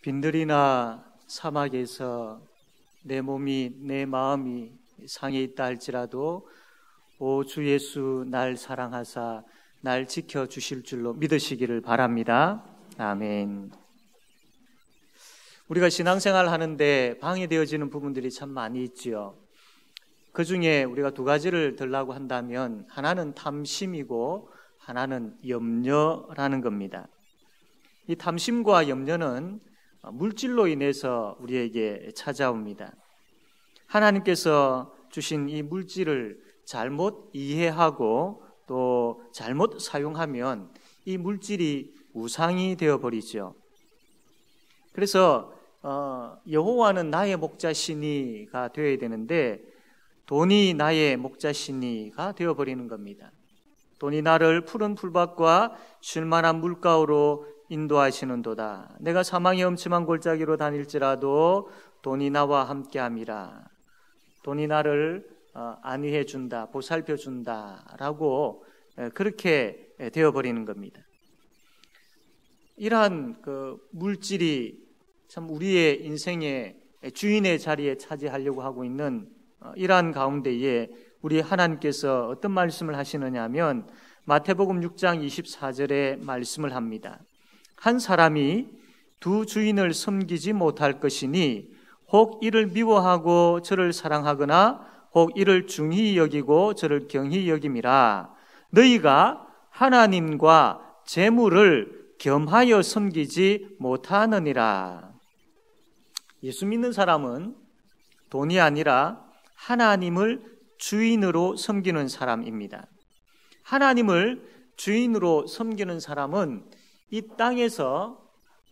빈들이나 사막에서 내 몸이 내 마음이 상해 있다 할지라도 오 주 예수 날 사랑하사 날 지켜주실 줄로 믿으시기를 바랍니다. 아멘. 우리가 신앙생활 하는데 방해되어지는 부분들이 참 많이 있지요. 그 중에 우리가 두 가지를 들라고 한다면 하나는 탐심이고 하나는 염려라는 겁니다. 이 탐심과 염려는 물질로 인해서 우리에게 찾아옵니다. 하나님께서 주신 이 물질을 잘못 이해하고 또 잘못 사용하면 이 물질이 우상이 되어버리죠. 그래서 여호와는 나의 목자시니가 되어야 되는데 돈이 나의 목자시니가 되어버리는 겁니다. 돈이 나를 푸른 풀밭과 쉴만한 물가로 인도하시는도다. 내가 사망의 엄침한 골짜기로 다닐지라도 돈이 나와 함께함이라. 돈이 나를 안위해 준다, 보살펴 준다라고 그렇게 되어버리는 겁니다. 이러한 그 물질이 참 우리의 인생의 주인의 자리에 차지하려고 하고 있는 이러한 가운데에 우리 하나님께서 어떤 말씀을 하시느냐 하면 마태복음 6장 24절에 말씀을 합니다. 한 사람이 두 주인을 섬기지 못할 것이니 혹 이를 미워하고 저를 사랑하거나 혹 이를 중히 여기고 저를 경히 여김이라. 너희가 하나님과 재물을 겸하여 섬기지 못하느니라. 예수 믿는 사람은 돈이 아니라 하나님을 주인으로 섬기는 사람입니다. 하나님을 주인으로 섬기는 사람은 이 땅에서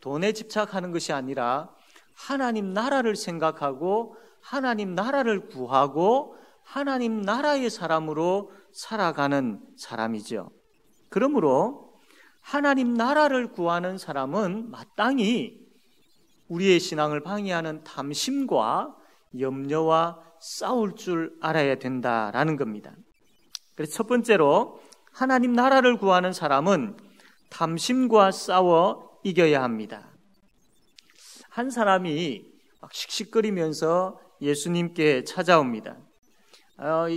돈에 집착하는 것이 아니라 하나님 나라를 생각하고 하나님 나라를 구하고 하나님 나라의 사람으로 살아가는 사람이죠. 그러므로 하나님 나라를 구하는 사람은 마땅히 우리의 신앙을 방해하는 탐심과 염려와 싸울 줄 알아야 된다라는 겁니다. 그래서 첫 번째로 하나님 나라를 구하는 사람은 탐심과 싸워 이겨야 합니다. 한 사람이 막 씩씩거리면서 예수님께 찾아옵니다.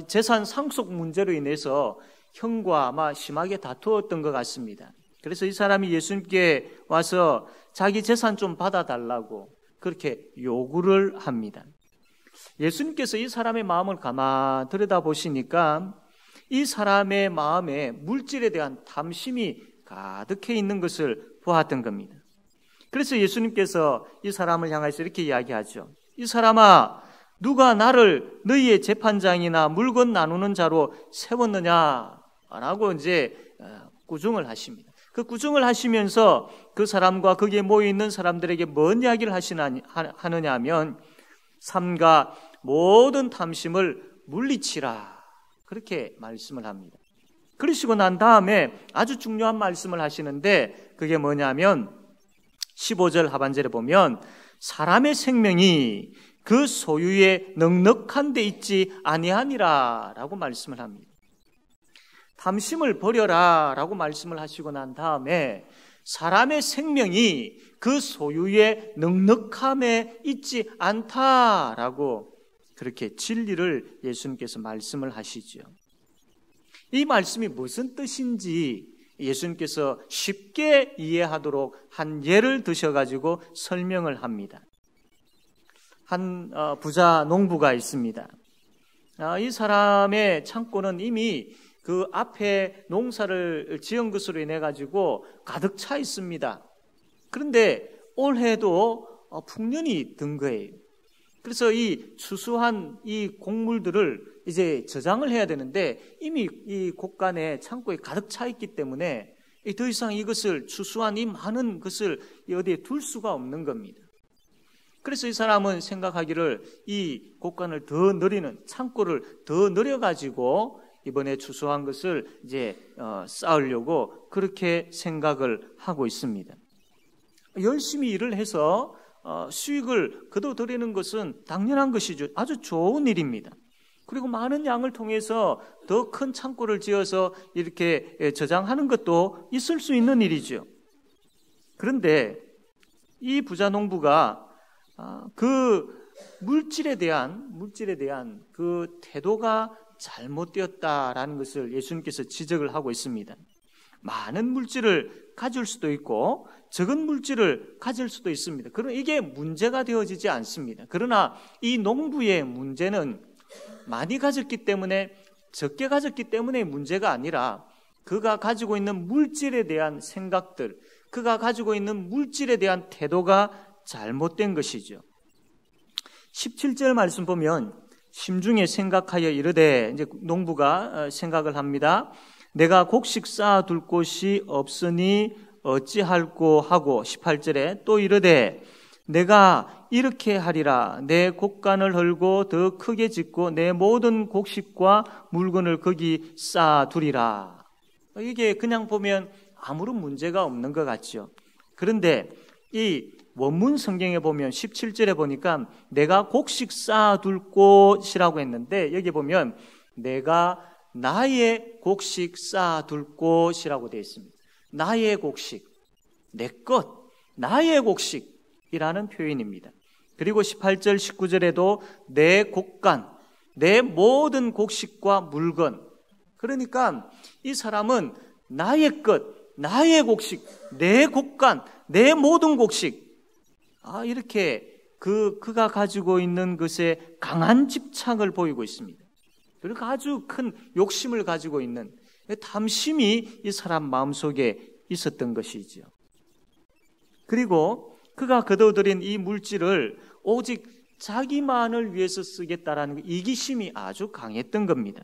재산 상속 문제로 인해서 형과 아마 심하게 다투었던 것 같습니다. 그래서 이 사람이 예수님께 와서 자기 재산 좀 받아달라고 그렇게 요구를 합니다. 예수님께서 이 사람의 마음을 가만 들여다보시니까 이 사람의 마음에 물질에 대한 탐심이 가득해 있는 것을 보았던 겁니다. 그래서 예수님께서 이 사람을 향해서 이렇게 이야기하죠. 이 사람아, 누가 나를 너희의 재판장이나 물건 나누는 자로 세웠느냐라고 이제 꾸중을 하십니다. 그 꾸중을 하시면서 그 사람과 거기에 모여 있는 사람들에게 뭔 이야기를 하느냐 하면 삼가 모든 탐심을 물리치라 그렇게 말씀을 합니다. 그러시고 난 다음에 아주 중요한 말씀을 하시는데 그게 뭐냐면 15절 하반절에 보면 사람의 생명이 그 소유에 넉넉한 데 있지 아니하니라 라고 말씀을 합니다. 탐심을 버려라 라고 말씀을 하시고 난 다음에 사람의 생명이 그 소유의 넉넉함에 있지 않다라고 그렇게 진리를 예수님께서 말씀을 하시죠. 이 말씀이 무슨 뜻인지 예수님께서 쉽게 이해하도록 한 예를 드셔가지고 설명을 합니다. 한 부자 농부가 있습니다. 이 사람의 창고는 이미 그 앞에 농사를 지은 것으로 인해 가지고 가득 차 있습니다. 그런데 올해도 풍년이 든 거예요. 그래서 이 추수한 이 곡물들을 이제 저장을 해야 되는데 이미 이 곳간에 창고에 가득 차 있기 때문에 더 이상 이것을 추수한 이 많은 것을 어디에 둘 수가 없는 겁니다. 그래서 이 사람은 생각하기를 이 곳간을 더 늘리는 창고를 더 늘려가지고 이번에 추수한 것을 이제 쌓으려고 그렇게 생각을 하고 있습니다. 열심히 일을 해서 수익을 거둬들이는 것은 당연한 것이죠. 아주 좋은 일입니다. 그리고 많은 양을 통해서 더 큰 창고를 지어서 이렇게 저장하는 것도 있을 수 있는 일이죠. 그런데 이 부자 농부가 그 물질에 대한 그 태도가 잘못되었다라는 것을 예수님께서 지적을 하고 있습니다. 많은 물질을 가질 수도 있고 적은 물질을 가질 수도 있습니다. 그러나 이게 문제가 되어지지 않습니다. 그러나 이 농부의 문제는 많이 가졌기 때문에, 적게 가졌기 때문에 문제가 아니라 그가 가지고 있는 물질에 대한 생각들, 그가 가지고 있는 물질에 대한 태도가 잘못된 것이죠. 17절 말씀 보면 심중에 생각하여 이르되, 이제 농부가 생각을 합니다. 내가 곡식 쌓아둘 곳이 없으니 어찌할꼬 하고 18절에 또 이르되 내가 이렇게 하리라. 내 곡간을 헐고 더 크게 짓고 내 모든 곡식과 물건을 거기 쌓아두리라. 이게 그냥 보면 아무런 문제가 없는 것 같죠. 그런데 이 원문 성경에 보면 17절에 보니까 내가 곡식 쌓아둘 곳이라고 했는데, 여기 보면 내가 나의 곡식 쌓아둘 곳이라고 되어 있습니다. 나의 곡식, 내 것, 나의 곡식이라는 표현입니다. 그리고 18절, 19절에도 내 곡간, 내 모든 곡식과 물건. 그러니까 이 사람은 나의 것, 나의 곡식, 내 곡간, 내 모든 곡식, 이렇게 그가 가지고 있는 것에 강한 집착을 보이고 있습니다. 그리고 아주 큰 욕심을 가지고 있는 탐심이 이 사람 마음속에 있었던 것이죠. 그리고 그가 거둬들인 이 물질을 오직 자기만을 위해서 쓰겠다라는 이기심이 아주 강했던 겁니다.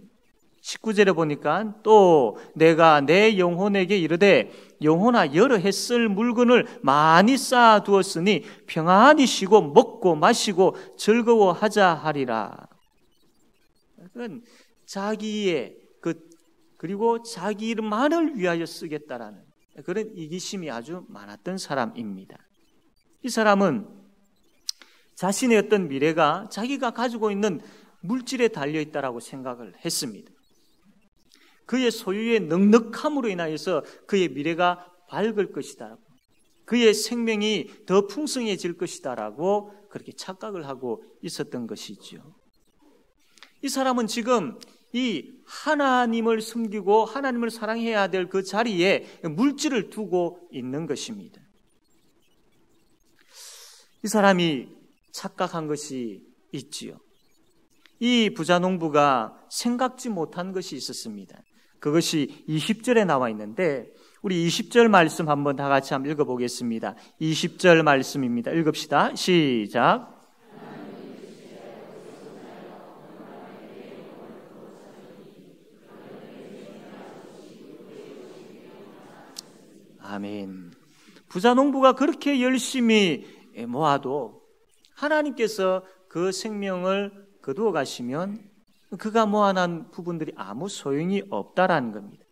19절에 보니까 또 내가 내 영혼에게 이르되 영혼아 여러 해 쓸 물건을 많이 쌓아두었으니 평안히 쉬고 먹고 마시고 즐거워하자 하리라. 그건 자기의 그리고 자기 일만을 위하여 쓰겠다라는 그런 이기심이 아주 많았던 사람입니다. 이 사람은 자신의 어떤 미래가 자기가 가지고 있는 물질에 달려있다라고 생각을 했습니다. 그의 소유의 넉넉함으로 인하여서 그의 미래가 밝을 것이다, 그의 생명이 더 풍성해질 것이다라고 그렇게 착각을 하고 있었던 것이죠. 이 사람은 지금 이 하나님을 섬기고 하나님을 사랑해야 될 그 자리에 물질을 두고 있는 것입니다. 이 사람이 착각한 것이 있지요. 이 부자 농부가 생각지 못한 것이 있었습니다. 그것이 20절에 나와 있는데 우리 20절 말씀 한번 다 같이 한번 읽어보겠습니다. 20절 말씀입니다. 읽읍시다. 시작. 아멘. 부자 농부가 그렇게 열심히 모아도 하나님께서 그 생명을 거두어 가시면 그가 모아놓은 부분들이 아무 소용이 없다라는 겁니다.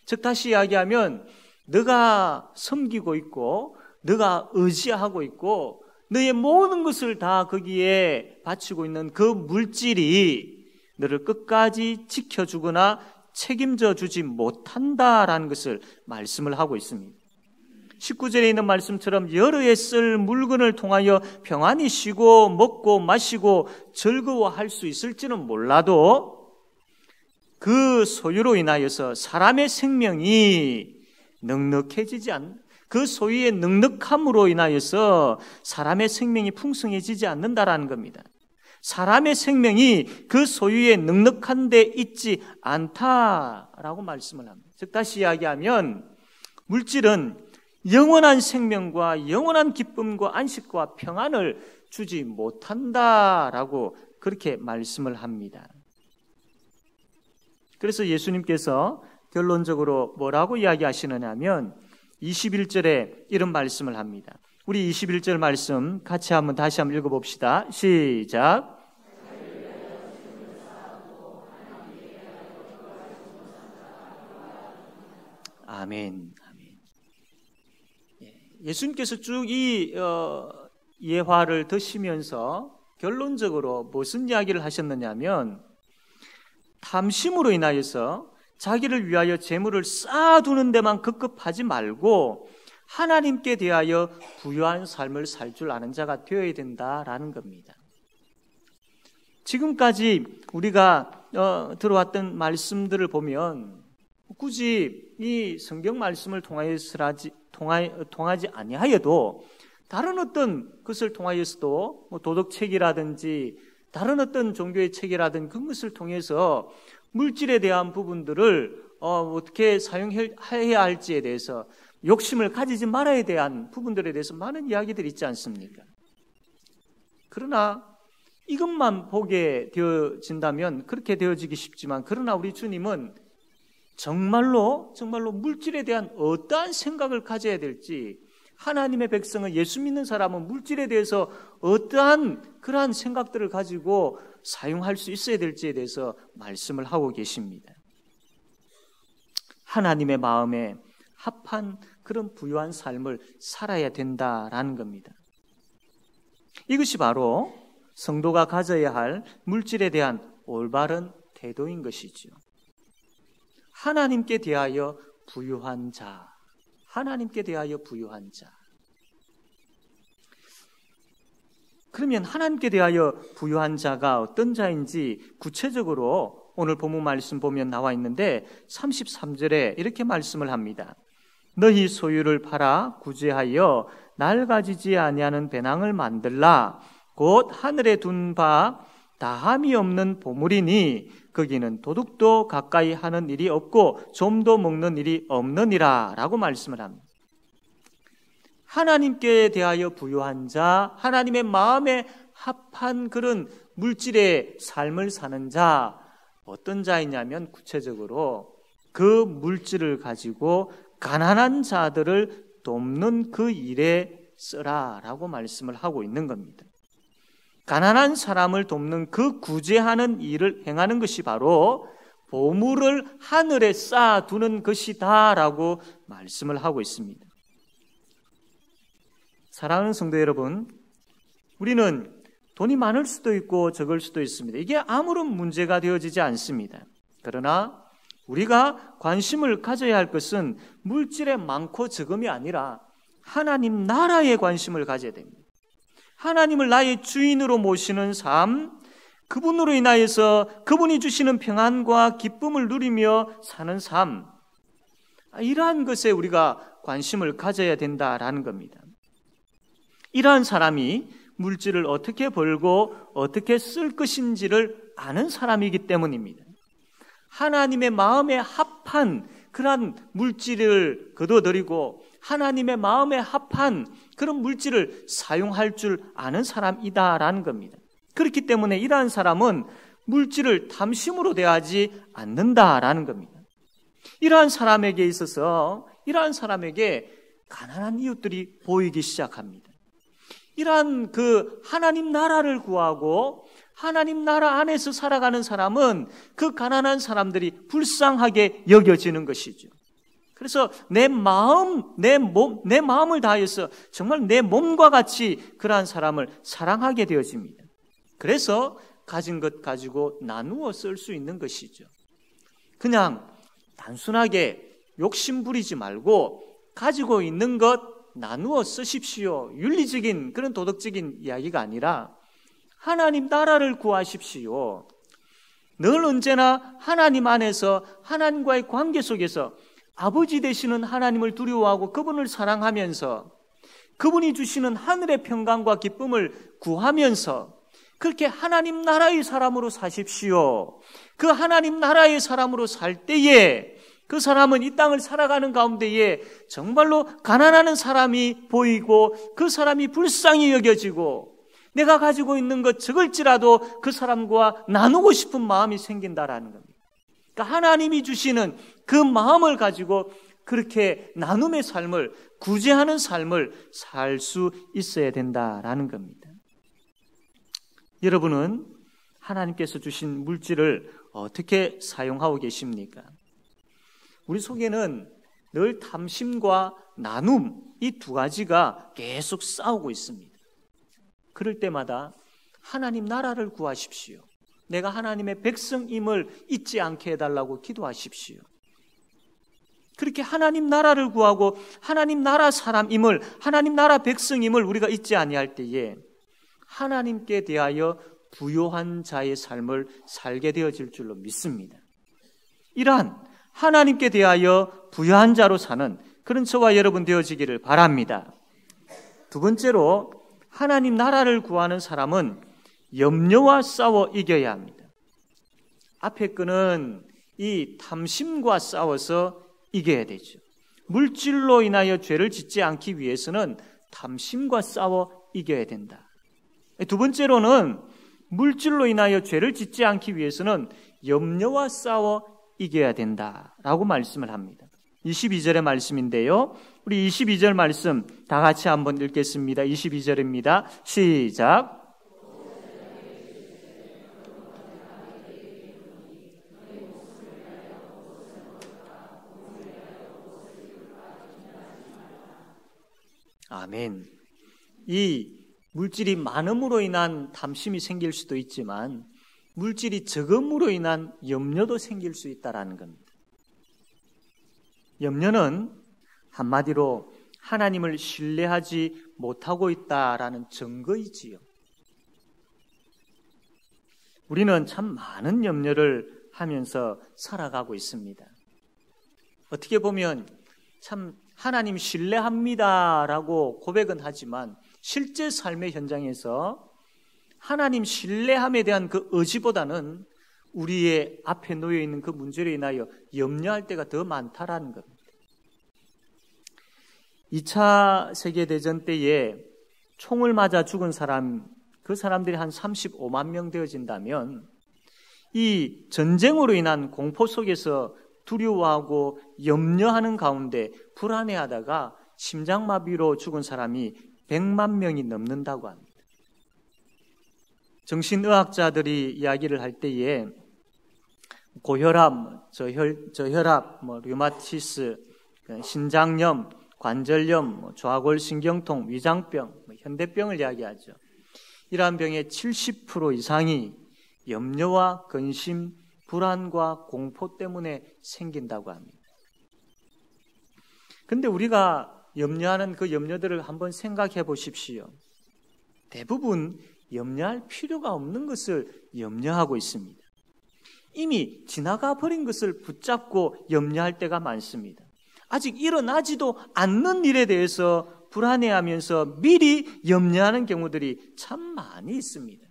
즉 다시 이야기하면 너가 섬기고 있고 너가 의지하고 있고 너의 모든 것을 다 거기에 바치고 있는 그 물질이 너를 끝까지 지켜주거나 책임져 주지 못한다라는 것을 말씀을 하고 있습니다. 19절에 있는 말씀처럼 여러 해 쓸 물건을 통하여 평안히 쉬고 먹고 마시고 즐거워할 수 있을지는 몰라도 그 소유로 인하여서 사람의 생명이 넉넉해지지 않는, 그 소유의 넉넉함으로 인하여서 사람의 생명이 풍성해지지 않는다라는 겁니다. 사람의 생명이 그 소유의 넉넉한 데 있지 않다라고 말씀을 합니다. 즉 다시 이야기하면 물질은 영원한 생명과 영원한 기쁨과 안식과 평안을 주지 못한다라고 그렇게 말씀을 합니다. 그래서 예수님께서 결론적으로 뭐라고 이야기하시느냐 하면 21절에 이런 말씀을 합니다. 우리 21절 말씀 같이 한번 다시 한번 읽어봅시다. 시작. 아멘. 예수님께서 쭉 이 예화를 드시면서 결론적으로 무슨 이야기를 하셨느냐면 탐심으로 인하여서 자기를 위하여 재물을 쌓아두는 데만 급급하지 말고 하나님께 대하여 부유한 삶을 살 줄 아는 자가 되어야 된다라는 겁니다. 지금까지 우리가 들어왔던 말씀들을 보면 굳이 이 성경 말씀을 통하지 아니하여도 다른 어떤 것을 통하여서도 도덕책이라든지 다른 어떤 종교의 책이라든지 그것을 통해서 물질에 대한 부분들을 어떻게 사용해야 할지에 대해서 욕심을 가지지 말아야 대한 부분들에 대해서 많은 이야기들이 있지 않습니까? 그러나 이것만 보게 되어진다면 그렇게 되어지기 쉽지만, 그러나 우리 주님은 정말로 물질에 대한 어떠한 생각을 가져야 될지, 하나님의 백성은, 예수 믿는 사람은 물질에 대해서 어떠한 그러한 생각들을 가지고 사용할 수 있어야 될지에 대해서 말씀을 하고 계십니다. 하나님의 마음에 합한 그런 부유한 삶을 살아야 된다라는 겁니다. 이것이 바로 성도가 가져야 할 물질에 대한 올바른 태도인 것이죠. 하나님께 대하여 부유한 자, 하나님께 대하여 부유한 자. 그러면 하나님께 대하여 부유한 자가 어떤 자인지 구체적으로 오늘 본문 말씀 보면 나와 있는데 33절에 이렇게 말씀을 합니다. 너희 소유를 팔아 구제하여 낡아지지 아니하는 배낭을 만들라. 곧 하늘에 둔 바 다함이 없는 보물이니 거기는 도둑도 가까이 하는 일이 없고 좀도 먹는 일이 없느니라 라고 말씀을 합니다. 하나님께 대하여 부유한 자, 하나님의 마음에 합한 그런 물질의 삶을 사는 자, 어떤 자이냐면 구체적으로 그 물질을 가지고 가난한 자들을 돕는 그 일에 쓰라 라고 말씀을 하고 있는 겁니다. 가난한 사람을 돕는 그 구제하는 일을 행하는 것이 바로 보물을 하늘에 쌓아두는 것이다 라고 말씀을 하고 있습니다. 사랑하는 성도 여러분, 우리는 돈이 많을 수도 있고 적을 수도 있습니다. 이게 아무런 문제가 되어지지 않습니다. 그러나 우리가 관심을 가져야 할 것은 물질의 많고 적음이 아니라 하나님 나라에 관심을 가져야 됩니다. 하나님을 나의 주인으로 모시는 삶, 그분으로 인하여서 그분이 주시는 평안과 기쁨을 누리며 사는 삶, 이러한 것에 우리가 관심을 가져야 된다라는 겁니다. 이러한 사람이 물질을 어떻게 벌고 어떻게 쓸 것인지를 아는 사람이기 때문입니다. 하나님의 마음에 합한 그러한 물질을 거둬들이고 하나님의 마음에 합한 그런 물질을 사용할 줄 아는 사람이다라는 겁니다. 그렇기 때문에 이러한 사람은 물질을 탐심으로 대하지 않는다라는 겁니다. 이러한 사람에게 있어서 이러한 사람에게 가난한 이웃들이 보이기 시작합니다. 이러한 그 하나님 나라를 구하고 하나님 나라 안에서 살아가는 사람은 그 가난한 사람들이 불쌍하게 여겨지는 것이죠. 그래서 내 마음을 다해서 정말 내 몸과 같이 그러한 사람을 사랑하게 되어집니다. 그래서 가진 것 가지고 나누어 쓸 수 있는 것이죠. 그냥 단순하게 욕심 부리지 말고 가지고 있는 것 나누어 쓰십시오. 윤리적인 그런 도덕적인 이야기가 아니라 하나님 나라를 구하십시오. 늘 언제나 하나님 안에서 하나님과의 관계 속에서 아버지 되시는 하나님을 두려워하고 그분을 사랑하면서 그분이 주시는 하늘의 평강과 기쁨을 구하면서 그렇게 하나님 나라의 사람으로 사십시오. 그 하나님 나라의 사람으로 살 때에 그 사람은 이 땅을 살아가는 가운데에 정말로 가난한 사람이 보이고 그 사람이 불쌍히 여겨지고 내가 가지고 있는 것 적을지라도 그 사람과 나누고 싶은 마음이 생긴다라는 겁니다. 그러니까 하나님이 주시는 그 마음을 가지고 그렇게 나눔의 삶을, 구제하는 삶을 살 수 있어야 된다라는 겁니다. 여러분은 하나님께서 주신 물질을 어떻게 사용하고 계십니까? 우리 속에는 늘 탐심과 나눔, 이 두 가지가 계속 싸우고 있습니다. 그럴 때마다 하나님 나라를 구하십시오. 내가 하나님의 백성임을 잊지 않게 해달라고 기도하십시오. 그렇게 하나님 나라를 구하고 하나님 나라 사람임을, 하나님 나라 백성임을 우리가 잊지 아니할 때에 하나님께 대하여 부요한 자의 삶을 살게 되어질 줄로 믿습니다. 이러한 하나님께 대하여 부요한 자로 사는 그런 저와 여러분 되어지기를 바랍니다. 두 번째로, 하나님 나라를 구하는 사람은 염려와 싸워 이겨야 합니다. 앞에 거는 이 탐심과 싸워서 이겨야 되죠. 물질로 인하여 죄를 짓지 않기 위해서는 탐심과 싸워 이겨야 된다. 두 번째로는 물질로 인하여 죄를 짓지 않기 위해서는 염려와 싸워 이겨야 된다라고 말씀을 합니다. 22절의 말씀인데요. 우리 22절 말씀 다 같이 한번 읽겠습니다. 22절입니다. 시작. 아멘. 이 물질이 많음으로 인한 탐심이 생길 수도 있지만 물질이 적음으로 인한 염려도 생길 수 있다는 겁니다. 염려는 한마디로 하나님을 신뢰하지 못하고 있다라는 증거이지요. 우리는 참 많은 염려를 하면서 살아가고 있습니다. 어떻게 보면 참 하나님 신뢰합니다라고 고백은 하지만 실제 삶의 현장에서 하나님 신뢰함에 대한 그 의지보다는 우리의 앞에 놓여 있는 그 문제로 인하여 염려할 때가 더 많다라는 겁니다. 2차 세계대전 때에 총을 맞아 죽은 사람, 그 사람들이 한 35만 명 되어진다면 이 전쟁으로 인한 공포 속에서 두려워하고 염려하는 가운데 불안해하다가 심장마비로 죽은 사람이 100만 명이 넘는다고 합니다. 정신의학자들이 이야기를 할 때에 고혈압, 저혈압, 류마티스, 신장염, 관절염, 좌골신경통, 위장병, 현대병을 이야기하죠. 이러한 병의 70% 이상이 염려와 근심, 불안과 공포 때문에 생긴다고 합니다. 그런데 우리가 염려하는 그 염려들을 한번 생각해 보십시오. 대부분 염려할 필요가 없는 것을 염려하고 있습니다. 이미 지나가 버린 것을 붙잡고 염려할 때가 많습니다. 아직 일어나지도 않는 일에 대해서 불안해하면서 미리 염려하는 경우들이 참 많이 있습니다.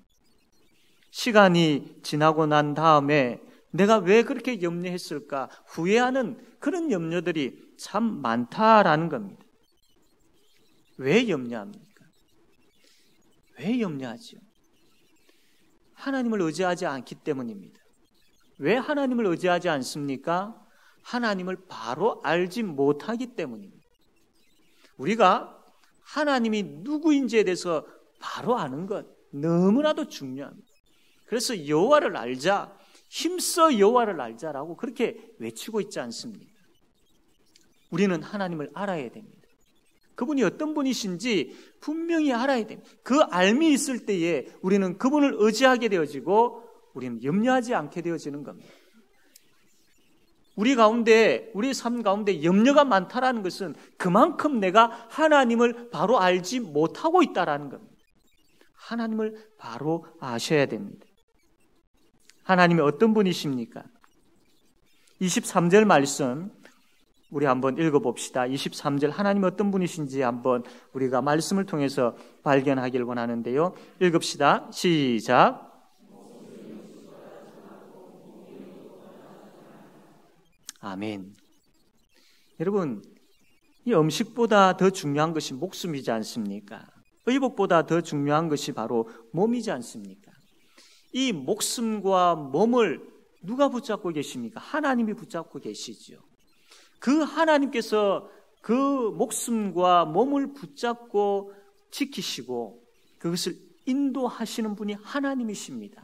시간이 지나고 난 다음에 내가 왜 그렇게 염려했을까 후회하는 그런 염려들이 참 많다라는 겁니다. 왜 염려합니까? 왜 염려하죠? 하나님을 의지하지 않기 때문입니다. 왜 하나님을 의지하지 않습니까? 하나님을 바로 알지 못하기 때문입니다. 우리가 하나님이 누구인지에 대해서 바로 아는 것 너무나도 중요합니다. 그래서 여호와를 알자, 힘써 여호와를 알자라고 그렇게 외치고 있지 않습니까? 우리는 하나님을 알아야 됩니다. 그분이 어떤 분이신지 분명히 알아야 됩니다. 그 알미 있을 때에 우리는 그분을 의지하게 되어지고 우리는 염려하지 않게 되어지는 겁니다. 우리 삶 가운데 염려가 많다라는 것은 그만큼 내가 하나님을 바로 알지 못하고 있다라는 겁니다. 하나님을 바로 아셔야 됩니다. 하나님이 어떤 분이십니까? 23절 말씀 우리 한번 읽어봅시다. 23절 하나님이 어떤 분이신지 한번 우리가 말씀을 통해서 발견하길 원하는데요. 읽읍시다. 시작. 아멘. 여러분, 이 음식보다 더 중요한 것이 목숨이지 않습니까? 의복보다 더 중요한 것이 바로 몸이지 않습니까? 이 목숨과 몸을 누가 붙잡고 계십니까? 하나님이 붙잡고 계시죠. 그 하나님께서 그 목숨과 몸을 붙잡고 지키시고 그것을 인도하시는 분이 하나님이십니다.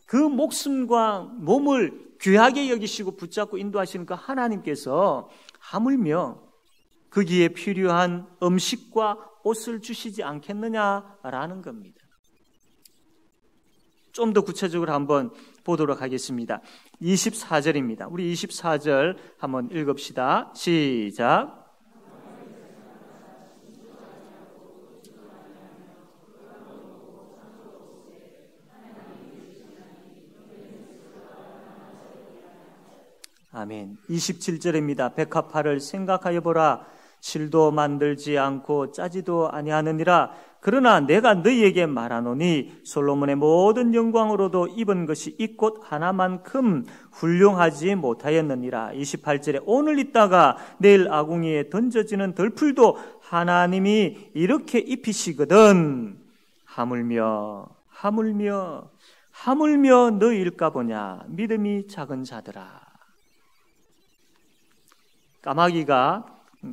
그 목숨과 몸을 귀하게 여기시고 붙잡고 인도하시는 그 하나님께서 하물며 거기에 필요한 음식과 옷을 주시지 않겠느냐라는 겁니다. 좀 더 구체적으로 한번 보도록 하겠습니다. 24절입니다. 우리 24절 한번 읽읍시다. 시작. 아멘. 27절입니다. 백합화를 생각하여 보라. 실도 만들지 않고 짜지도 아니하느니라. 그러나 내가 너희에게 말하노니 솔로몬의 모든 영광으로도 입은 것이 이 꽃 하나만큼 훌륭하지 못하였느니라. 28절에 오늘 있다가 내일 아궁이에 던져지는 덜풀도 하나님이 이렇게 입히시거든. 하물며 너희일까 보냐. 믿음이 작은 자들아. 까마귀가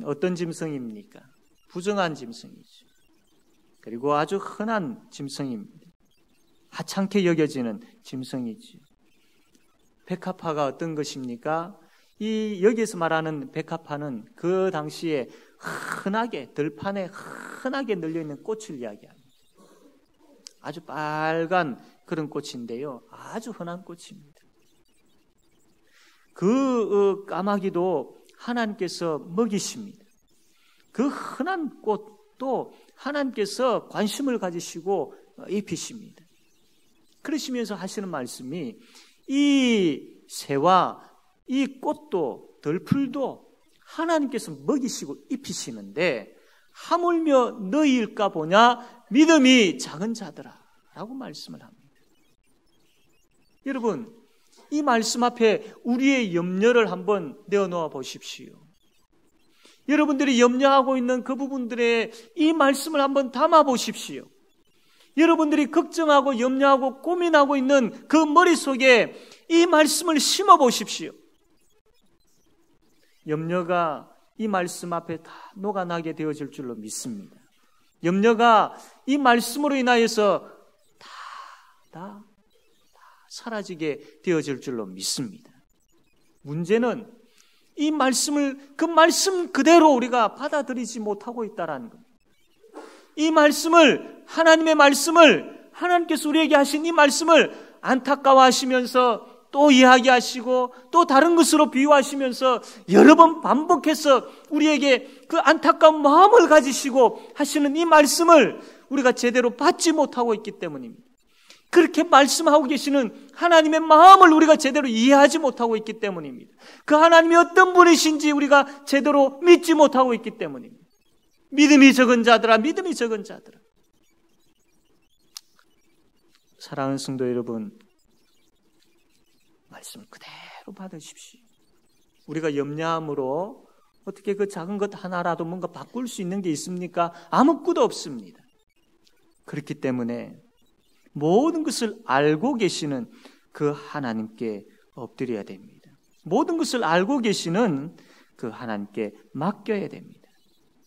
어떤 짐승입니까? 부정한 짐승이죠. 그리고 아주 흔한 짐승입니다. 하찮게 여겨지는 짐승이죠. 백합화가 어떤 것입니까? 이 여기서 말하는 백합화는 그 당시에 흔하게 들판에 흔하게 널려있는 꽃을 이야기합니다. 아주 빨간 그런 꽃인데요. 아주 흔한 꽃입니다. 그 까마귀도 하나님께서 먹이십니다. 그 흔한 꽃도 하나님께서 관심을 가지시고 입히십니다. 그러시면서 하시는 말씀이 이 새와 이 꽃도 덜풀도 하나님께서 먹이시고 입히시는데 하물며 너희일까 보냐 믿음이 작은 자들아 라고 말씀을 합니다. 여러분, 이 말씀 앞에 우리의 염려를 한번 내어놓아 보십시오. 여러분들이 염려하고 있는 그 부분들의 이 말씀을 한번 담아 보십시오. 여러분들이 걱정하고 염려하고 고민하고 있는 그 머릿속에 이 말씀을 심어 보십시오. 염려가 이 말씀 앞에 다 녹아나게 되어질 줄로 믿습니다. 염려가 이 말씀으로 인하여서 다 사라지게 되어질 줄로 믿습니다. 문제는 이 말씀을 그 말씀 그대로 우리가 받아들이지 못하고 있다는 겁니다. 이 말씀을 하나님의 말씀을 하나님께서 우리에게 하신 이 말씀을 안타까워하시면서 또 이야기하시고 또 다른 것으로 비유하시면서 여러 번 반복해서 우리에게 그 안타까운 마음을 가지시고 하시는 이 말씀을 우리가 제대로 받지 못하고 있기 때문입니다. 그렇게 말씀하고 계시는 하나님의 마음을 우리가 제대로 이해하지 못하고 있기 때문입니다. 그 하나님이 어떤 분이신지 우리가 제대로 믿지 못하고 있기 때문입니다. 믿음이 적은 자들아, 믿음이 적은 자들아. 사랑하는 성도 여러분, 말씀 그대로 받으십시오. 우리가 염려함으로 어떻게 그 작은 것 하나라도 뭔가 바꿀 수 있는 게 있습니까? 아무것도 없습니다. 그렇기 때문에 모든 것을 알고 계시는 그 하나님께 엎드려야 됩니다. 모든 것을 알고 계시는 그 하나님께 맡겨야 됩니다.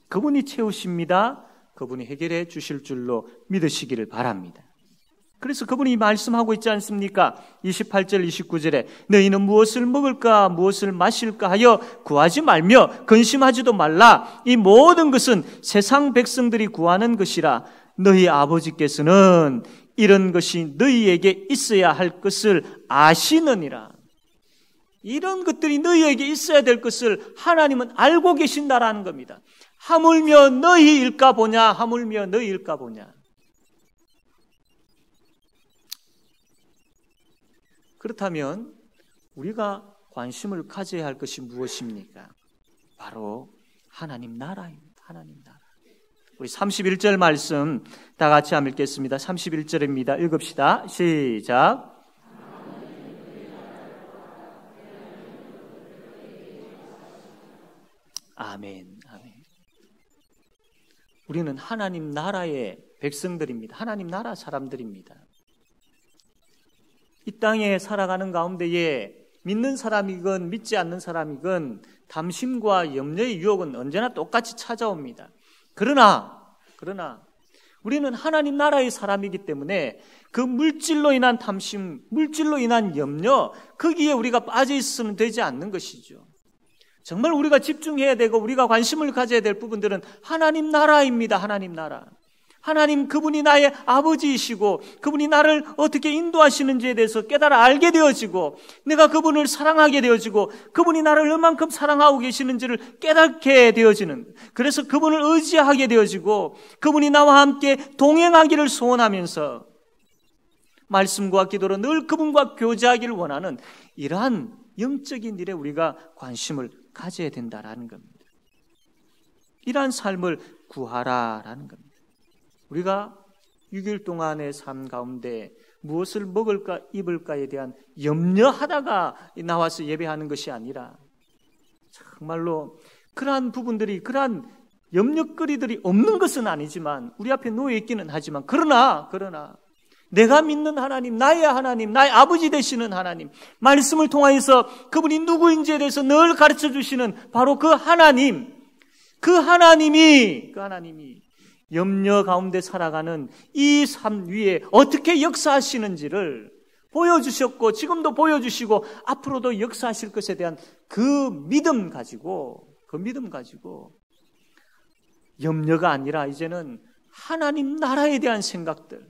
그분이 채우십니다. 그분이 해결해 주실 줄로 믿으시기를 바랍니다. 그래서 그분이 말씀하고 있지 않습니까? 28절 29절에 너희는 무엇을 먹을까 무엇을 마실까 하여 구하지 말며 근심하지도 말라. 이 모든 것은 세상 백성들이 구하는 것이라. 너희 아버지께서는 이런 것이 너희에게 있어야 할 것을 아시느니라. 이런 것들이 너희에게 있어야 될 것을 하나님은 알고 계신다라는 겁니다. 하물며 너희일까 보냐, 하물며 너희일까 보냐. 그렇다면 우리가 관심을 가져야 할 것이 무엇입니까? 바로 하나님 나라입니다. 하나님 나라. 우리 31절 말씀 다 같이 한번 읽겠습니다. 31절입니다. 읽읍시다. 시작. 아멘. 아멘. 우리는 하나님 나라의 백성들입니다. 하나님 나라 사람들입니다. 이 땅에 살아가는 가운데에 믿는 사람이건 믿지 않는 사람이건 담심과 염려의 유혹은 언제나 똑같이 찾아옵니다. 그러나 우리는 하나님 나라의 사람이기 때문에 그 물질로 인한 탐심, 물질로 인한 염려, 거기에 우리가 빠져 있으면 되지 않는 것이죠. 정말 우리가 집중해야 되고 우리가 관심을 가져야 될 부분들은 하나님 나라입니다. 하나님 나라. 하나님 그분이 나의 아버지이시고 그분이 나를 어떻게 인도하시는지에 대해서 깨달아 알게 되어지고 내가 그분을 사랑하게 되어지고 그분이 나를 얼만큼 사랑하고 계시는지를 깨닫게 되어지는, 그래서 그분을 의지하게 되어지고 그분이 나와 함께 동행하기를 소원하면서 말씀과 기도로 늘 그분과 교제하기를 원하는 이러한 영적인 일에 우리가 관심을 가져야 된다라는 겁니다. 이러한 삶을 구하라라는 겁니다. 우리가 6일 동안의 삶 가운데 무엇을 먹을까 입을까에 대한 염려하다가 나와서 예배하는 것이 아니라 정말로 그러한 부분들이, 그러한 염려거리들이 없는 것은 아니지만 우리 앞에 놓여 있기는 하지만 그러나 내가 믿는 하나님, 나의 아버지 되시는 하나님, 말씀을 통하여서 그분이 누구인지에 대해서 늘 가르쳐 주시는 바로 그 하나님이 염려 가운데 살아가는 이 삶 위에 어떻게 역사하시는지를 보여주셨고 지금도 보여주시고 앞으로도 역사하실 것에 대한 그 믿음 가지고 염려가 아니라 이제는 하나님 나라에 대한 생각들,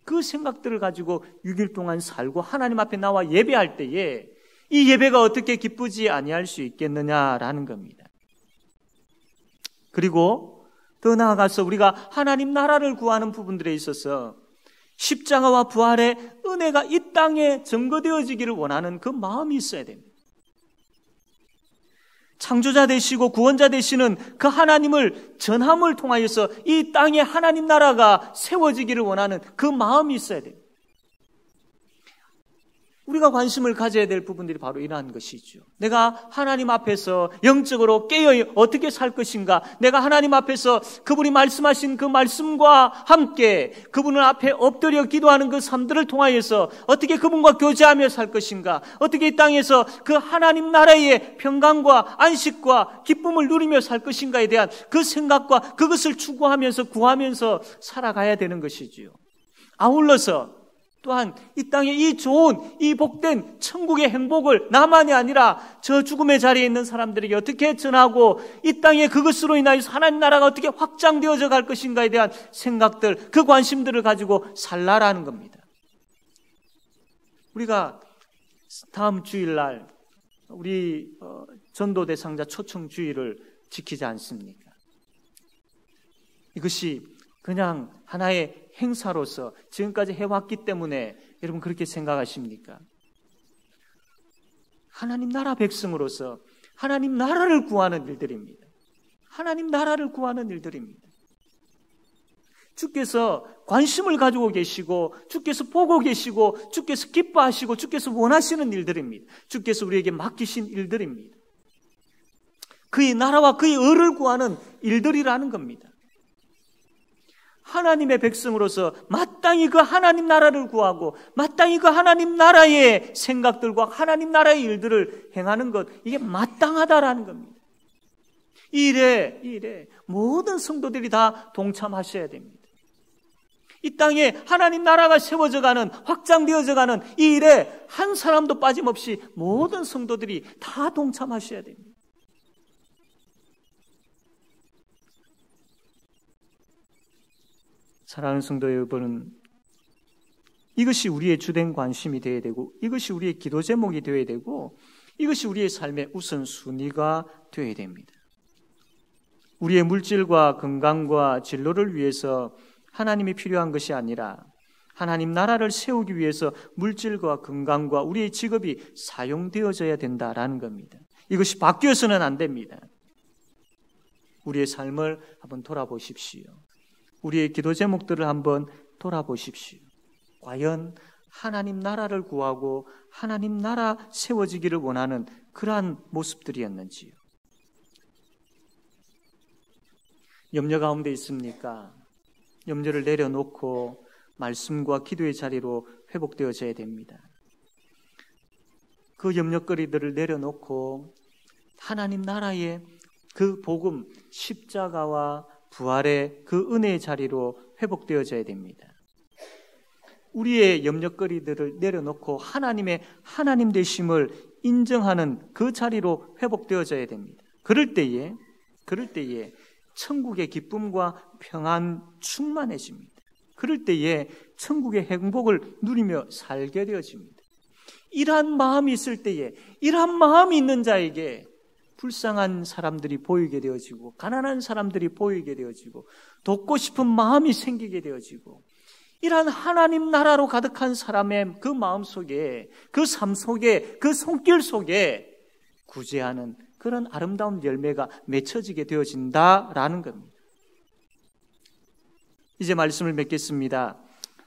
그 생각들을 가지고 6일 동안 살고 하나님 앞에 나와 예배할 때에 이 예배가 어떻게 기쁘지 아니할 수 있겠느냐라는 겁니다. 그리고 더 나아가서 우리가 하나님 나라를 구하는 부분들에 있어서 십자가와 부활의 은혜가 이 땅에 증거되어지기를 원하는 그 마음이 있어야 됩니다. 창조자 되시고 구원자 되시는 그 하나님을 전함을 통하여서 이 땅에 하나님 나라가 세워지기를 원하는 그 마음이 있어야 됩니다. 우리가 관심을 가져야 될 부분들이 바로 이러한 것이죠. 내가 하나님 앞에서 영적으로 깨어 어떻게 살 것인가, 내가 하나님 앞에서 그분이 말씀하신 그 말씀과 함께 그분을 앞에 엎드려 기도하는 그 삶들을 통하여서 어떻게 그분과 교제하며 살 것인가, 어떻게 이 땅에서 그 하나님 나라의 평강과 안식과 기쁨을 누리며 살 것인가에 대한 그 생각과 그것을 추구하면서 구하면서 살아가야 되는 것이지요. 아울러서 또한 이 땅에 이 좋은, 이 복된 천국의 행복을 나만이 아니라 저 죽음의 자리에 있는 사람들에게 어떻게 전하고 이 땅에 그것으로 인하여서 하나님 나라가 어떻게 확장되어져 갈 것인가에 대한 생각들, 그 관심들을 가지고 살라라는 겁니다. 우리가 다음 주일날 우리 전도 대상자 초청 주일을 지키지 않습니까? 이것이 그냥 하나의 행사로서 지금까지 해왔기 때문에 여러분 그렇게 생각하십니까? 하나님 나라 백성으로서 하나님 나라를 구하는 일들입니다. 하나님 나라를 구하는 일들입니다. 주께서 관심을 가지고 계시고 주께서 보고 계시고 주께서 기뻐하시고 주께서 원하시는 일들입니다. 주께서 우리에게 맡기신 일들입니다. 그의 나라와 그의 의를 구하는 일들이라는 겁니다. 하나님의 백성으로서 마땅히 그 하나님 나라를 구하고 마땅히 그 하나님 나라의 생각들과 하나님 나라의 일들을 행하는 것, 이게 마땅하다라는 겁니다. 이 일에 모든 성도들이 다 동참하셔야 됩니다. 이 땅에 하나님 나라가 세워져가는, 확장되어져가는 이 일에 한 사람도 빠짐없이 모든 성도들이 다 동참하셔야 됩니다. 사랑하는 성도 여러분은 이것이 우리의 주된 관심이 되어야 되고 이것이 우리의 기도 제목이 되어야 되고 이것이 우리의 삶의 우선순위가 되어야 됩니다. 우리의 물질과 건강과 진로를 위해서 하나님이 필요한 것이 아니라 하나님 나라를 세우기 위해서 물질과 건강과 우리의 직업이 사용되어져야 된다라는 겁니다. 이것이 바뀌어서는 안 됩니다. 우리의 삶을 한번 돌아보십시오. 우리의 기도 제목들을 한번 돌아보십시오. 과연 하나님 나라를 구하고 하나님 나라 세워지기를 원하는 그러한 모습들이었는지요. 염려 가운데 있습니까? 염려를 내려놓고 말씀과 기도의 자리로 회복되어져야 됩니다. 그 염려거리들을 내려놓고 하나님 나라의 그 복음, 십자가와 부활의 그 은혜의 자리로 회복되어져야 됩니다. 우리의 염려거리들을 내려놓고 하나님의 하나님 되심을 인정하는 그 자리로 회복되어져야 됩니다. 그럴 때에 천국의 기쁨과 평안 충만해집니다. 그럴 때에 천국의 행복을 누리며 살게 되어집니다. 이러한 마음이 있을 때에, 이러한 마음이 있는 자에게 불쌍한 사람들이 보이게 되어지고, 가난한 사람들이 보이게 되어지고, 돕고 싶은 마음이 생기게 되어지고, 이러한 하나님 나라로 가득한 사람의 그 마음 속에, 그 삶 속에, 그 손길 속에 구제하는 그런 아름다운 열매가 맺혀지게 되어진다라는 겁니다. 이제 말씀을 맺겠습니다.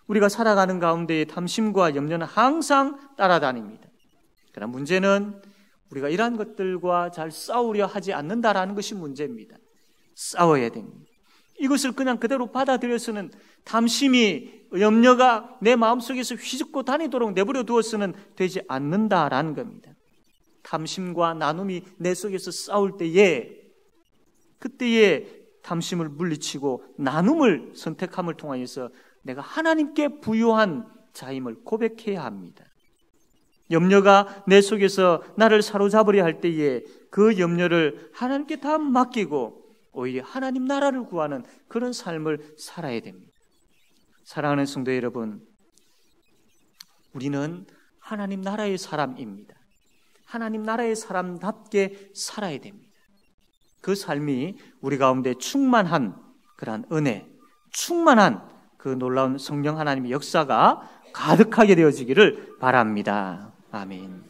우리가 살아가는 가운데에 탐심과 염려는 항상 따라다닙니다. 그러나 문제는 우리가 이러한 것들과 잘 싸우려 하지 않는다라는 것이 문제입니다. 싸워야 됩니다. 이것을 그냥 그대로 받아들여서는 탐심이, 염려가 내 마음속에서 휘젓고 다니도록 내버려 두어서는 되지 않는다라는 겁니다. 탐심과 나눔이 내 속에서 싸울 때에, 그때에 탐심을 물리치고 나눔을 선택함을 통하여서 내가 하나님께 부유한 자임을 고백해야 합니다. 염려가 내 속에서 나를 사로잡으려 할 때에 그 염려를 하나님께 다 맡기고 오히려 하나님 나라를 구하는 그런 삶을 살아야 됩니다. 사랑하는 성도 여러분, 우리는 하나님 나라의 사람입니다. 하나님 나라의 사람답게 살아야 됩니다. 그 삶이 우리 가운데 충만한 그러한 은혜, 충만한 그 놀라운 성령 하나님의 역사가 가득하게 되어지기를 바랍니다. 아멘.